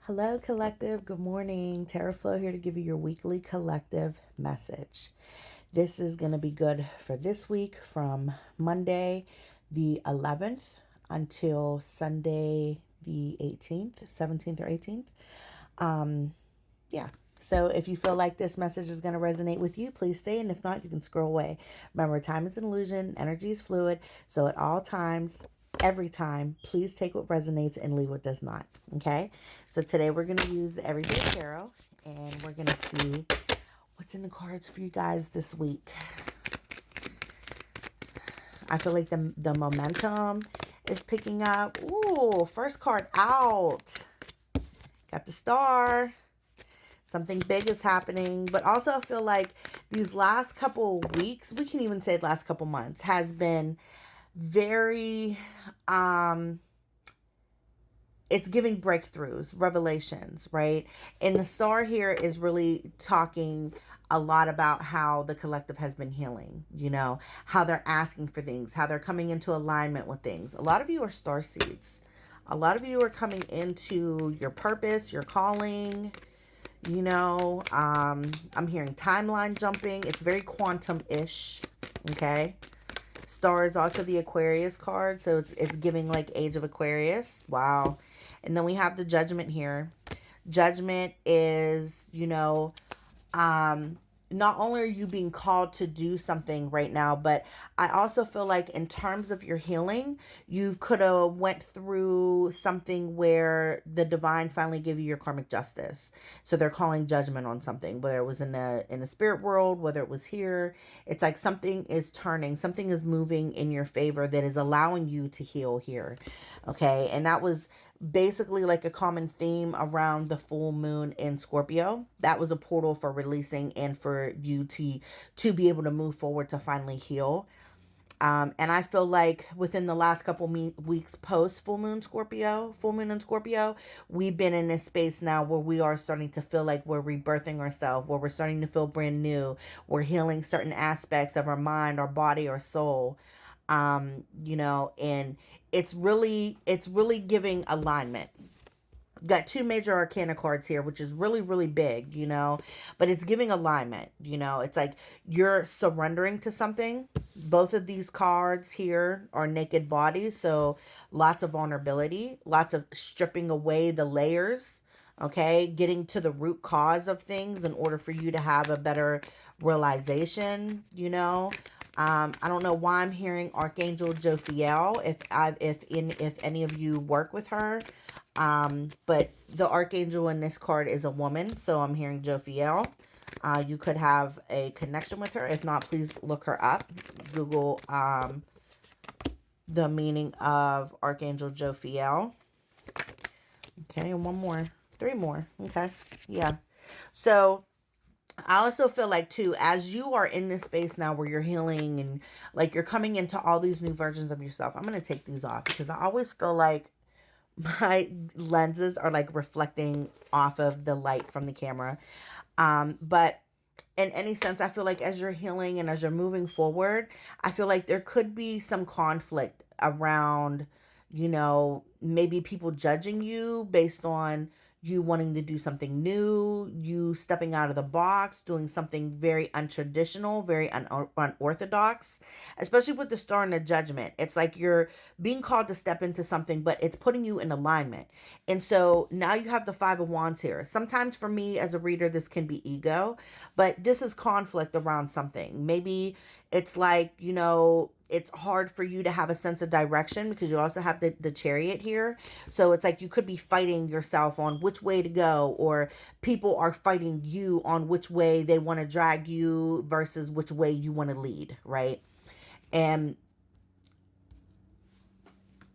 Hello, collective. Good morning. Tarot.flo here to give you your weekly collective message. This is going to be good for this week from Monday, the 11th, until Sunday, the 18th, 17th, or 18th. Yeah. So if you feel like this message is going to resonate with you, please stay. And if not, you can scroll away. Remember, time is an illusion, energy is fluid. So at all times, every time, please take what resonates and leave what does not. Okay. So today we're going to use the Everyday Tarot and we're going to see what's in the cards for you guys this week. I feel like the momentum is picking up. Ooh, first card out. Got the star. Something big is happening, but also I feel like these last couple weeks, we can even say the last couple months, has been very, it's giving breakthroughs, revelations, right? And the star here is really talking a lot about how the collective has been healing, how they're asking for things, how they're coming into alignment with things. A lot of you are star seeds. A lot of you are coming into your purpose, your calling. I'm hearing timeline jumping. It's very quantum-ish. Okay. Star is also the Aquarius card, so it's giving like Age of Aquarius. Wow. And then we have the Judgment here. Judgment is, not only are you being called to do something right now, but I also feel like in terms of your healing, you could have went through something where the divine finally gave you your karmic justice. So they're calling judgment on something, whether it was in a spirit world, whether it was here. It's like something is turning, something is moving in your favor that is allowing you to heal here. Okay. And that was basically like a common theme around the full moon in Scorpio. That was a portal for releasing and for you to be able to move forward to finally heal. And I feel like within the last couple weeks post full moon in Scorpio, we've been in this space now where we are starting to feel like we're rebirthing ourselves, where we're starting to feel brand new. We're healing certain aspects of our mind, our body, our soul. And it's really giving alignment. Got two major arcana cards here, which is really, really big, but it's giving alignment. It's like you're surrendering to something. Both of these cards here are naked bodies. So lots of vulnerability, lots of stripping away the layers. Okay. Getting to the root cause of things in order for you to have a better realization, I don't know why I'm hearing Archangel Jophiel, if any of you work with her. But the Archangel in this card is a woman, so I'm hearing Jophiel. You could have a connection with her. If not, please look her up. Google the meaning of Archangel Jophiel. Okay, and one more. Three more. Okay, yeah. So I also feel like too, as you are in this space now where you're healing and like you're coming into all these new versions of yourself. I'm going to take these off because I always feel like my lenses are like reflecting off of the light from the camera. But in any sense, I feel like as you're healing and as you're moving forward, I feel like there could be some conflict around, maybe people judging you based on you wanting to do something new, you stepping out of the box, doing something very untraditional, very unorthodox, especially with the star and the Judgment. It's like you're being called to step into something, but it's putting you in alignment. And so now you have the Five of Wands here. Sometimes for me as a reader, this can be ego, but this is conflict around something. Maybe it's like, it's hard for you to have a sense of direction because you also have the Chariot here. So it's like you could be fighting yourself on which way to go, or people are fighting you on which way they want to drag you versus which way you want to lead, right? And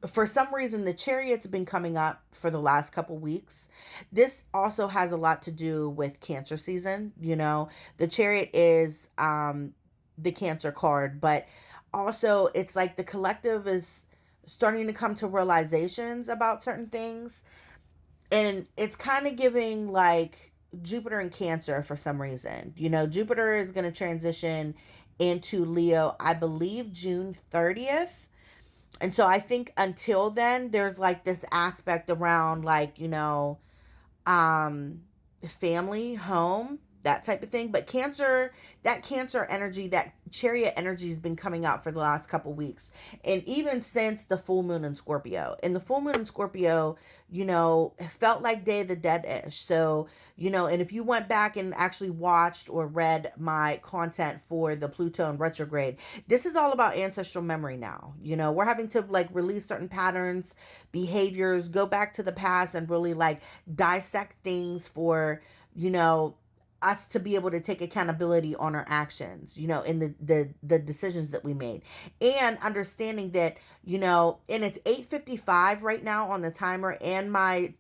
for some reason, the Chariot's been coming up for the last couple weeks. This also has a lot to do with Cancer season. The Chariot is the Cancer card, but also it's like the collective is starting to come to realizations about certain things. And it's kind of giving like Jupiter and Cancer for some reason. Jupiter is going to transition into Leo, I believe June 30th. And so I think until then, there's like this aspect around like, family, home, that type of thing. But Cancer, that Cancer energy, that Chariot energy has been coming out for the last couple weeks. And even since the full moon in Scorpio. And the full moon in Scorpio, it felt like Day of the Dead-ish. So, and if you went back and actually watched or read my content for the Pluto in retrograde, this is all about ancestral memory now. We're having to like release certain patterns, behaviors, go back to the past and really like dissect things for, us to be able to take accountability on our actions, in the decisions that we made, and understanding that, and it's 8:55 right now on the timer, and my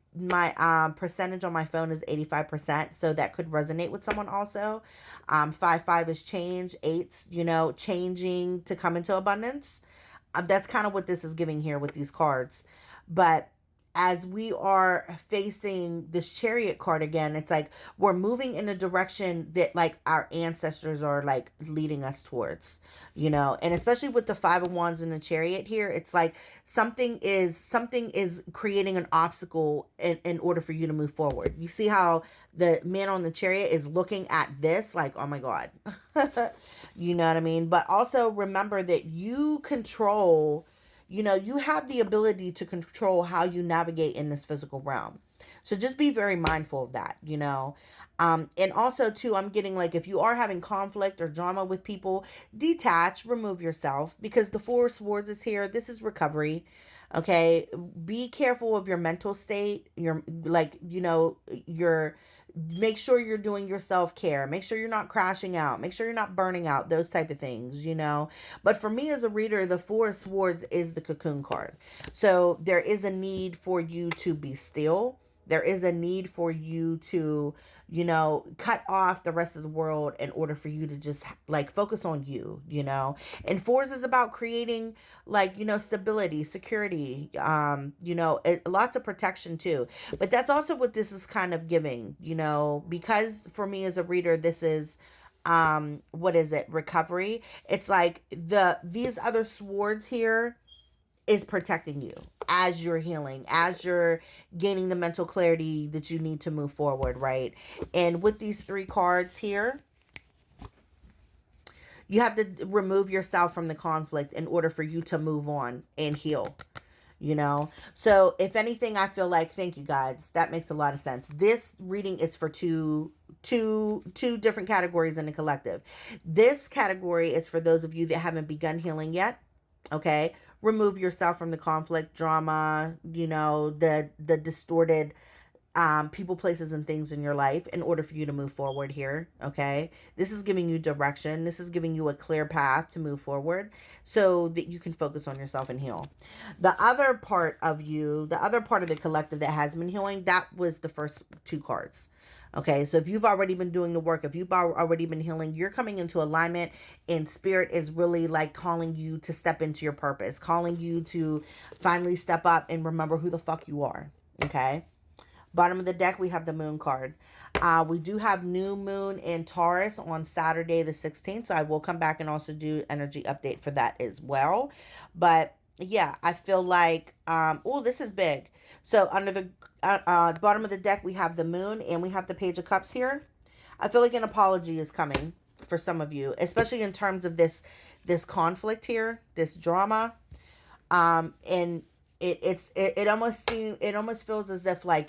percentage on my phone is 85%, so that could resonate with someone also. 5 is change, 8's, changing to come into abundance. That's kind of what this is giving here with these cards. But as we are facing this Chariot card again, it's like we're moving in a direction that like our ancestors are like leading us towards, and especially with the 5 of Wands and the Chariot here, it's like something is creating an obstacle in order for you to move forward. You see how the man on the Chariot is looking at this like, oh my God, you know what I mean? But also remember that you control, you have the ability to control how you navigate in this physical realm. So just be very mindful of that, and also too, I'm getting like, if you are having conflict or drama with people, detach, remove yourself, because the 4 of Swords is here. This is recovery. Okay. Be careful of your mental state. Make sure you're doing your self-care. Make sure you're not crashing out. Make sure you're not burning out, those type of things, But for me as a reader, the 4 of Swords is the cocoon card. So there is a need for you to be still. There is a need for you to, cut off the rest of the world in order for you to just like focus on you, And 4s is about creating like, stability, security, lots of protection too. But that's also what this is kind of giving, because for me as a reader, this is what is it? Recovery. It's like these other swords here is protecting you as you're healing, as you're gaining the mental clarity that you need to move forward, right? And with these 3 cards here, you have to remove yourself from the conflict in order for you to move on and heal, So if anything, I feel like, thank you guys, that makes a lot of sense. This reading is for two different categories in the collective. This category is for those of you that haven't begun healing yet. Okay. Remove yourself from the conflict, drama, the distorted people, places, and things in your life in order for you to move forward here. Okay. This is giving you direction. This is giving you a clear path to move forward so that you can focus on yourself and heal. The other part of you, the other part of the collective that has been healing, that was the first 2 cards. Okay, so if you've already been doing the work, if you've already been healing, you're coming into alignment, and spirit is really like calling you to step into your purpose, calling you to finally step up and remember who the fuck you are. Okay. Bottom of the deck, we have the moon card. We do have new moon in Taurus on Saturday the 16th. So I will come back and also do energy update for that as well. But yeah, I feel like, oh, this is big. So under the bottom of the deck, we have the moon and we have the Page of Cups here. I feel like an apology is coming for some of you, especially in terms of this conflict here, this drama. And it almost feels as if like,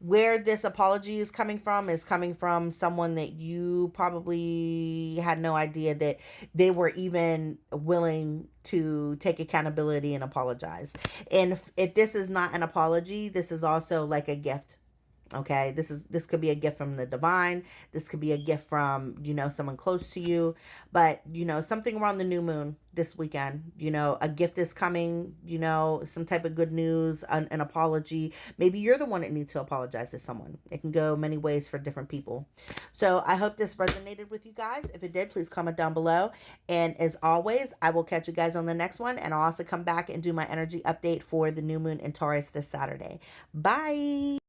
where this apology is coming from someone that you probably had no idea that they were even willing to take accountability and apologize. And if this is not an apology, this is also like a gift. Okay, this could be a gift from the divine. This could be a gift from, someone close to you. But, something around the new moon this weekend, a gift is coming, some type of good news, an apology. Maybe you're the one that needs to apologize to someone. It can go many ways for different people. So I hope this resonated with you guys. If it did, please comment down below. And as always, I will catch you guys on the next one. And I'll also come back and do my energy update for the new moon in Taurus this Saturday. Bye.